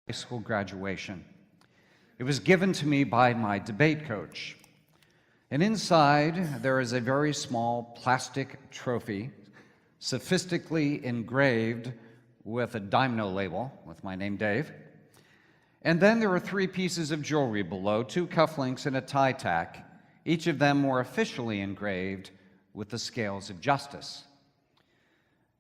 high school graduation. It was given to me by my debate coach. And inside, there is a very small plastic trophy, sophisticately engraved with a Dymno label, with my name, Dave. And then there are 3 pieces of jewelry below, 2 cufflinks and a tie tack, each of them more officially engraved with the scales of justice.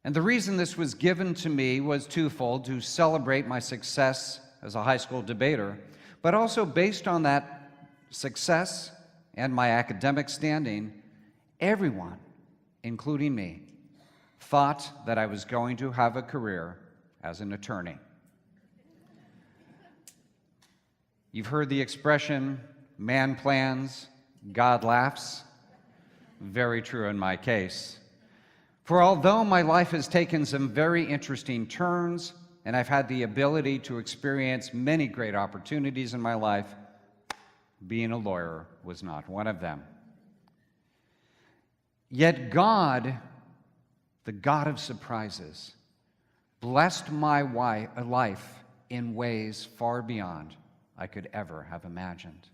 And the reason this was given to me was twofold: to celebrate my success as a high school debater, but also based on that success and my academic standing, everyone, including me, thought that I was going to have a career as an attorney. You've heard the expression, man plans, God laughs. Very true in my case. For although my life has taken some very interesting turns, and I've had the ability to experience many great opportunities in my life, being a lawyer was not one of them. Yet God, the God of surprises, blessed my life in ways far beyond I could ever have imagined.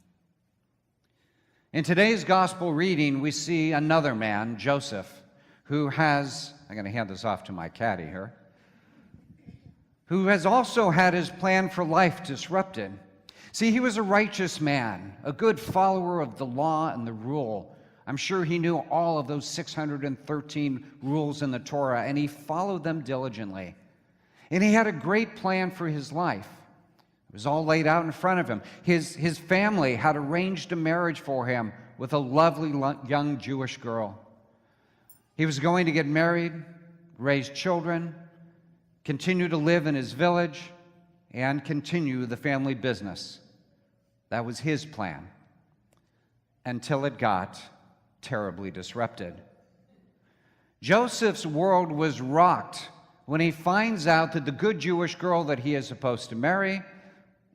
In today's gospel reading, we see another man, Joseph, who has, I'm going to hand this off to my caddy here, who has also had his plan for life disrupted. See, he was a righteous man, a good follower of the law and the rule. I'm sure he knew all of those 613 rules in the Torah, and he followed them diligently. And he had a great plan for his life. It was all laid out in front of him. His family had arranged a marriage for him with a lovely young Jewish girl. He was going to get married, raise children, continue to live in his village, and continue the family business. That was his plan, until it got terribly disrupted. Joseph's world was rocked when he finds out that the good Jewish girl that he is supposed to marry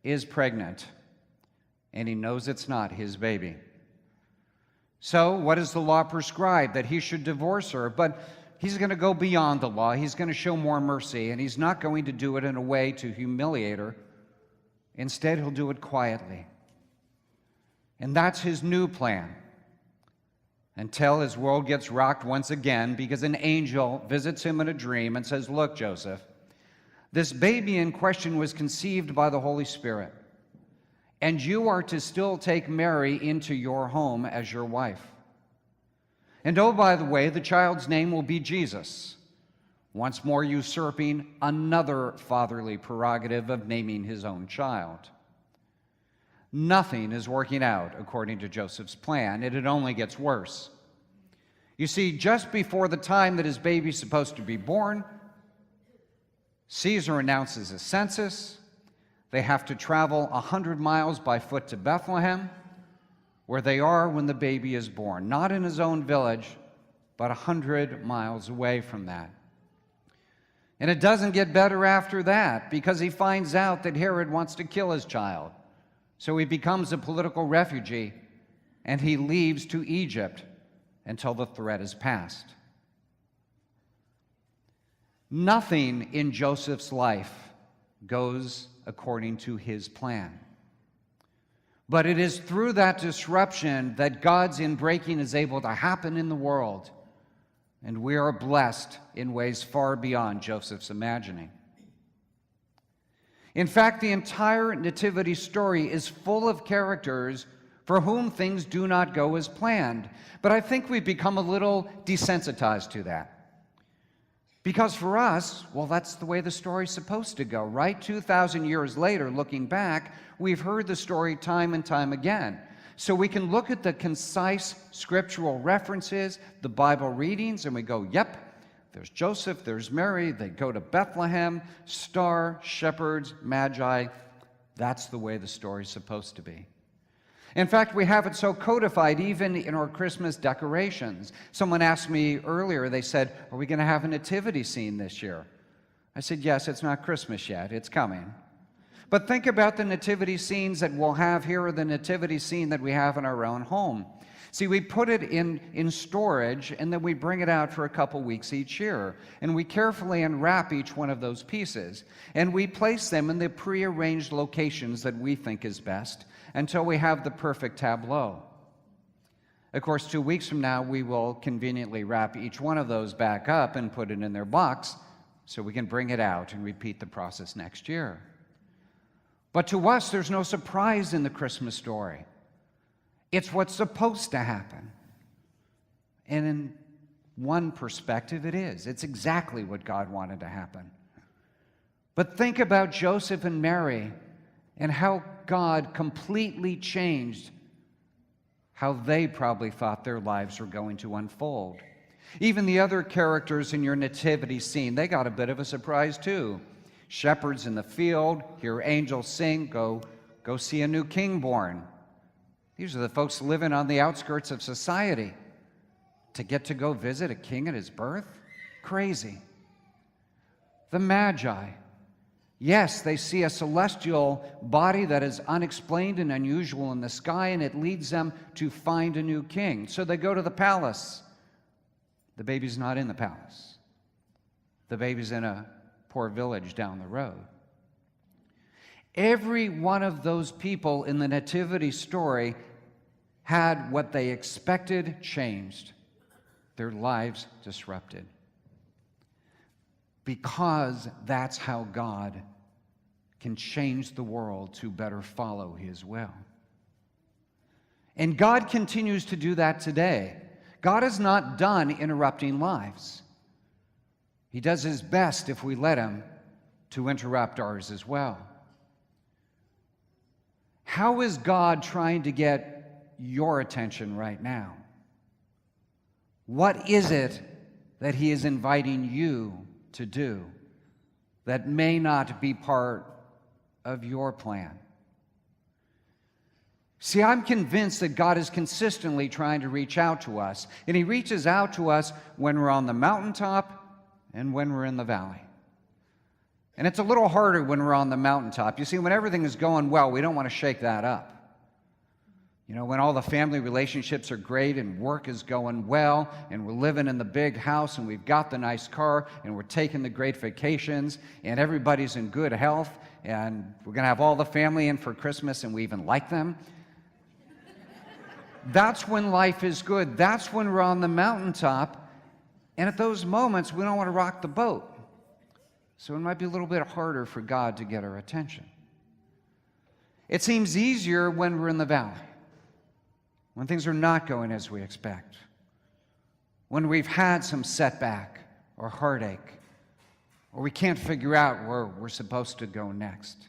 is pregnant, and he knows it's not his baby. So what does the law prescribe? That he should divorce her, but he's going to go beyond the law. He's going to show more mercy, and he's not going to do it in a way to humiliate her. Instead, he'll do it quietly. And that's his new plan, until his world gets rocked once again because an angel visits him in a dream and says, "Look, Joseph, this baby in question was conceived by the Holy Spirit, and you are to still take Mary into your home as your wife. And oh, by the way, the child's name will be Jesus," once more usurping another fatherly prerogative of naming his own child. Nothing is working out according to Joseph's plan, and it only gets worse. You see, just before the time that his baby's supposed to be born, Caesar announces a census. They have to travel 100 miles by foot to Bethlehem, where they are when the baby is born. Not in his own village, but 100 miles away from that. And it doesn't get better after that, because he finds out that Herod wants to kill his child. So he becomes a political refugee, and he leaves to Egypt until the threat is passed. Nothing in Joseph's life goes according to his plan. But it is through that disruption that God's inbreaking is able to happen in the world, and we are blessed in ways far beyond Joseph's imagining. In fact, the entire nativity story is full of characters for whom things do not go as planned. But I think we've become a little desensitized to that. Because for us, well, that's the way the story's supposed to go, right? 2,000 years later, looking back, we've heard the story time and time again. So we can look at the concise scriptural references, the Bible readings, and we go, yep, there's Joseph, there's Mary, they go to Bethlehem, star, shepherds, magi. That's the way the story's supposed to be. In fact, we have it so codified even in our Christmas decorations. Someone asked me earlier, they said, "Are we going to have a nativity scene this year?" I said, "Yes, it's not Christmas yet, it's coming." But think about the nativity scenes that we'll have here, or the nativity scene that we have in our own home. See, we put it in storage, and then we bring it out for a couple weeks each year. And we carefully unwrap each one of those pieces. And we place them in the prearranged locations that we think is best until we have the perfect tableau. Of course, 2 weeks from now, we will conveniently wrap each one of those back up and put it in their box so we can bring it out and repeat the process next year. But to us, there's no surprise in the Christmas story. It's what's supposed to happen. And in one perspective, it is. It's exactly what God wanted to happen. But think about Joseph and Mary and how God completely changed how they probably thought their lives were going to unfold. Even the other characters in your nativity scene, they got a bit of a surprise too. Shepherds in the field, hear angels sing, go see a new king born. These are the folks living on the outskirts of society. To get to go visit a king at his birth? Crazy. The Magi. Yes, they see a celestial body that is unexplained and unusual in the sky, and it leads them to find a new king. So they go to the palace. The baby's not in the palace. The baby's in a poor village down the road. Every one of those people in the nativity story had what they expected changed, their lives disrupted. Because that's how God can change the world to better follow His will. And God continues to do that today. God is not done interrupting lives. He does His best, if we let Him, to interrupt ours as well. How is God trying to get your attention right now? What is it that He is inviting you to do that may not be part of your plan? See, I'm convinced that God is consistently trying to reach out to us, and He reaches out to us when we're on the mountaintop and when we're in the valley. And it's a little harder when we're on the mountaintop. You see, when everything is going well, we don't want to shake that up. You know, when all the family relationships are great and work is going well and we're living in the big house and we've got the nice car and we're taking the great vacations and everybody's in good health and we're going to have all the family in for Christmas and we even like them. That's when life is good. That's when we're on the mountaintop. And at those moments, we don't want to rock the boat. So it might be a little bit harder for God to get our attention. It seems easier when we're in the valley, when things are not going as we expect, when we've had some setback or heartache, or we can't figure out where we're supposed to go next.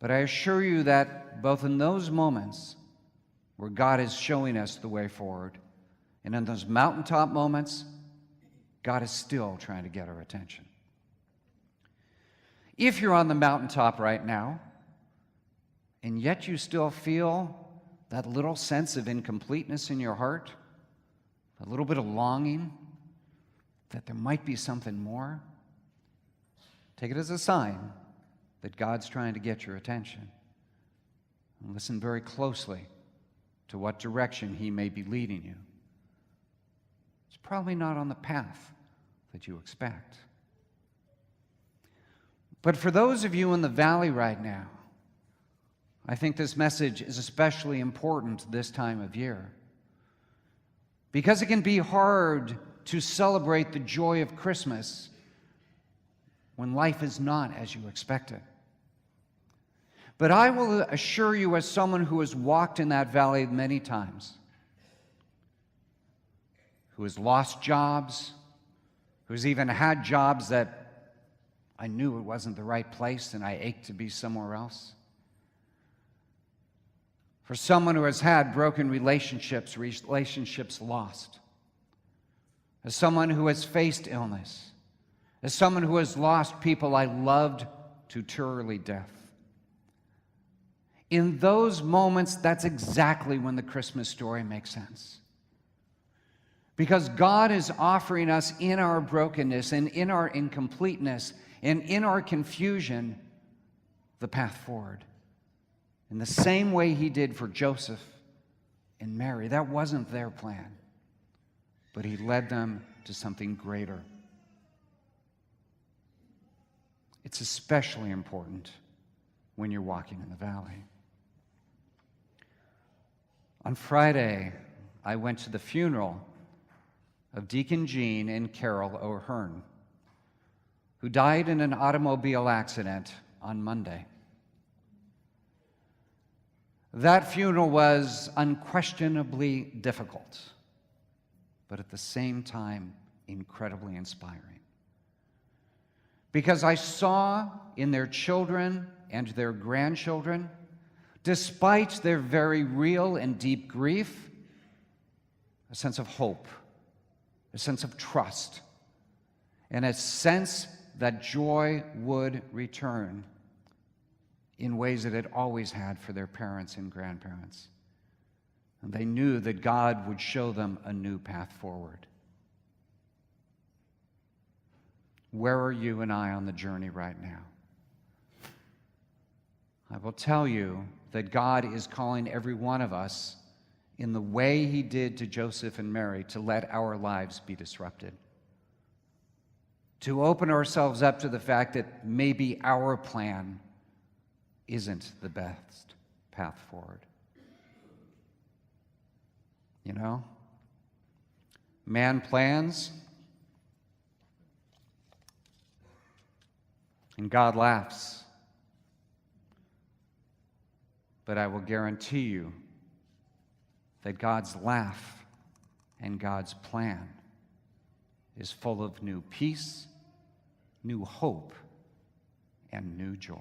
But I assure you that both in those moments where God is showing us the way forward, and in those mountaintop moments, God is still trying to get our attention. If you're on the mountaintop right now, and yet you still feel that little sense of incompleteness in your heart, a little bit of longing that there might be something more, take it as a sign that God's trying to get your attention. And listen very closely to what direction He may be leading you. It's probably not on the path that you expect. But for those of you in the valley right now, I think this message is especially important this time of year, because it can be hard to celebrate the joy of Christmas when life is not as you expect it. But I will assure you, as someone who has walked in that valley many times, who has lost jobs, who's even had jobs that I knew it wasn't the right place and I ached to be somewhere else. For someone who has had broken relationships lost. As someone who has faced illness. As someone who has lost people I loved to early death. In those moments, that's exactly when the Christmas story makes sense. Because God is offering us in our brokenness and in our incompleteness and in our confusion the path forward in the same way he did for Joseph and Mary. That wasn't their plan, but he led them to something greater. It's especially important when you're walking in the valley. On Friday, I went to the funeral of Deacon Jean and Carol O'Hearn, who died in an automobile accident on Monday. That funeral was unquestionably difficult, but at the same time, incredibly inspiring. Because I saw in their children and their grandchildren, despite their very real and deep grief, a sense of hope, a sense of trust, and a sense that joy would return in ways that it always had for their parents and grandparents. And they knew that God would show them a new path forward. Where are you and I on the journey right now? I will tell you that God is calling every one of us in the way he did to Joseph and Mary to let our lives be disrupted. To open ourselves up to the fact that maybe our plan isn't the best path forward. You know, man plans, and God laughs. But I will guarantee you that God's laugh and God's plan is full of new peace, new hope, and new joy.